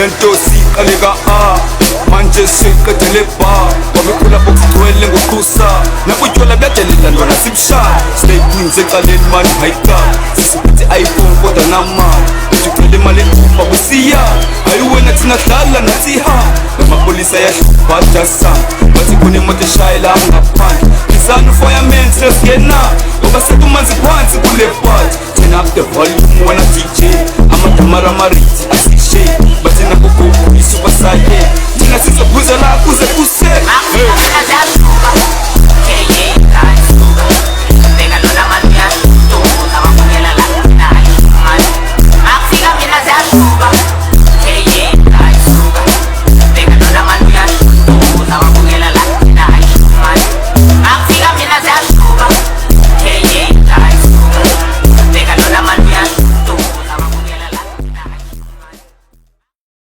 lento siqaleka manje siqedele bar wabekhula bokugcwele ngokusa nakutyola byadelela ntwana sibushaya stay queens ecaleni mani hayika sisithi iPhone kodwa namali ujucela imali entuba kusiya ayiwena thina dlala nathi ha namapolisa yahlupha jasa bathi khona imoto eshayela ngaphandle izanu firemen sesingena ngoba sekumanzi phansi kule part turn up the volume wena DJ amadamara mariti asishe